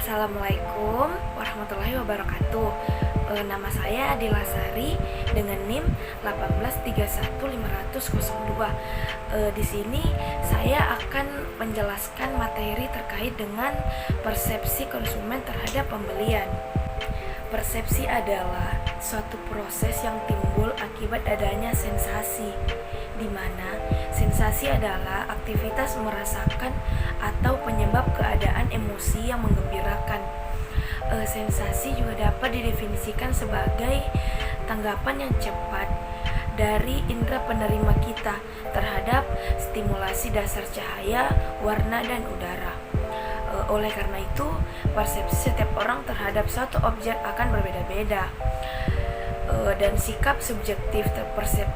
Assalamualaikum warahmatullahi wabarakatuh. Nama saya Adila Sari dengan NIM 1831502. Di sini saya akan menjelaskan materi terkait dengan persepsi konsumen terhadap pembelian. Persepsi adalah suatu proses yang timbul akibat adanya sensasi, di mana sensasi adalah aktivitas merasakan atau penyebab keadaan emosi yang menggembirakan. Sensasi juga dapat didefinisikan sebagai tanggapan yang cepat dari indera penerima kita terhadap stimulasi dasar cahaya, warna, dan udara. Oleh karena itu, persepsi setiap orang terhadap suatu objek akan berbeda-beda, dan sikap subjektif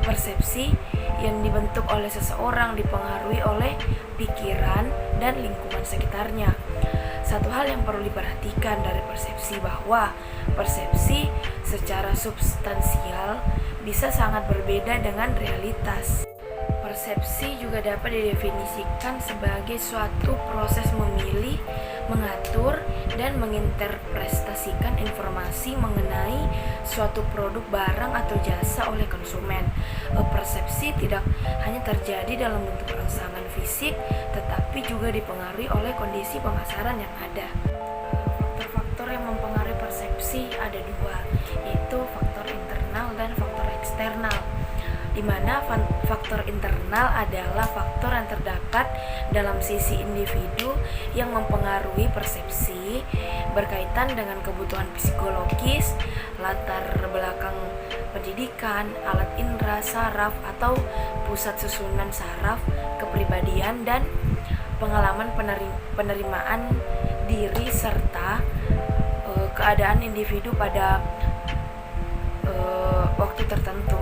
persepsi yang dibentuk oleh seseorang dipengaruhi oleh pikiran dan lingkungan sekitarnya. Satu hal yang perlu diperhatikan dari persepsi bahwa persepsi secara substansial bisa sangat berbeda dengan realitas. Persepsi juga dapat didefinisikan sebagai suatu proses memilih, mengatur, dan menginterpretasikan informasi mengenai suatu produk, barang, atau jasa oleh konsumen. Persepsi tidak hanya terjadi dalam bentuk rangsangan fisik, tetapi juga dipengaruhi oleh kondisi pemasaran yang ada. Faktor-faktor yang mempengaruhi persepsi ada dua, yaitu faktor internal dan faktor eksternal, di mana faktor internal adalah faktor yang terdapat dalam sisi individu yang mempengaruhi persepsi berkaitan dengan kebutuhan psikologis, latar belakang pendidikan, alat indera, saraf atau pusat susunan saraf, kepribadian, dan pengalaman penerimaan diri serta keadaan individu pada waktu tertentu.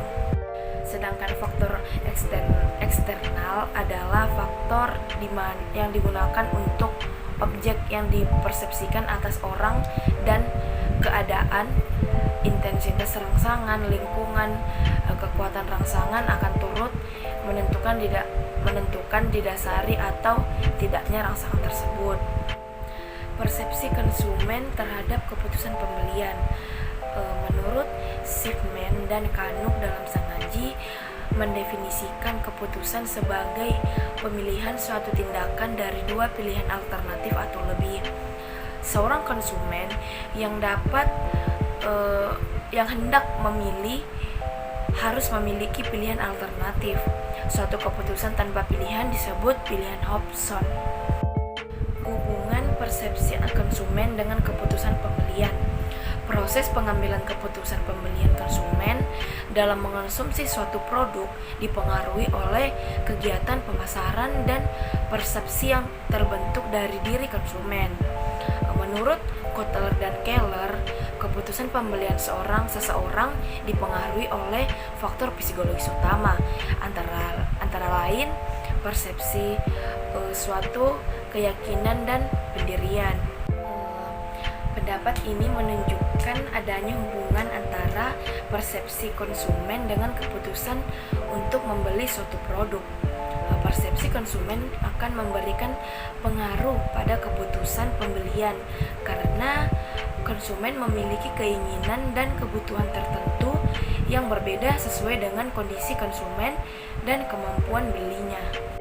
Sedangkan faktor eksternal adalah faktor yang digunakan untuk objek yang dipersepsikan atas orang dan keadaan, intensitas rangsangan, lingkungan, kekuatan rangsangan akan turut menentukan didasari atau tidaknya rangsangan tersebut. Persepsi konsumen terhadap keputusan pembelian. Menurut Schiffman dan Kanuk dalam Sangaji mendefinisikan keputusan sebagai pemilihan suatu tindakan dari dua pilihan alternatif atau lebih. Seorang konsumen yang hendak memilih harus memiliki pilihan alternatif. Suatu keputusan tanpa pilihan disebut pilihan Hobson. Hubungan persepsi konsumen dengan keputusan pembelian. Proses pengambilan keputusan pembelian konsumen dalam mengonsumsi suatu produk dipengaruhi oleh kegiatan pemasaran dan persepsi yang terbentuk dari diri konsumen. Menurut Kotler dan Keller, keputusan pembelian seseorang dipengaruhi oleh faktor psikologis utama, antara lain persepsi, suatu keyakinan, dan pendirian. Pendapat ini menunjukkan adanya hubungan antara persepsi konsumen dengan keputusan untuk membeli suatu produk. Persepsi konsumen akan memberikan pengaruh pada keputusan pembelian karena konsumen memiliki keinginan dan kebutuhan tertentu yang berbeda sesuai dengan kondisi konsumen dan kemampuan belinya.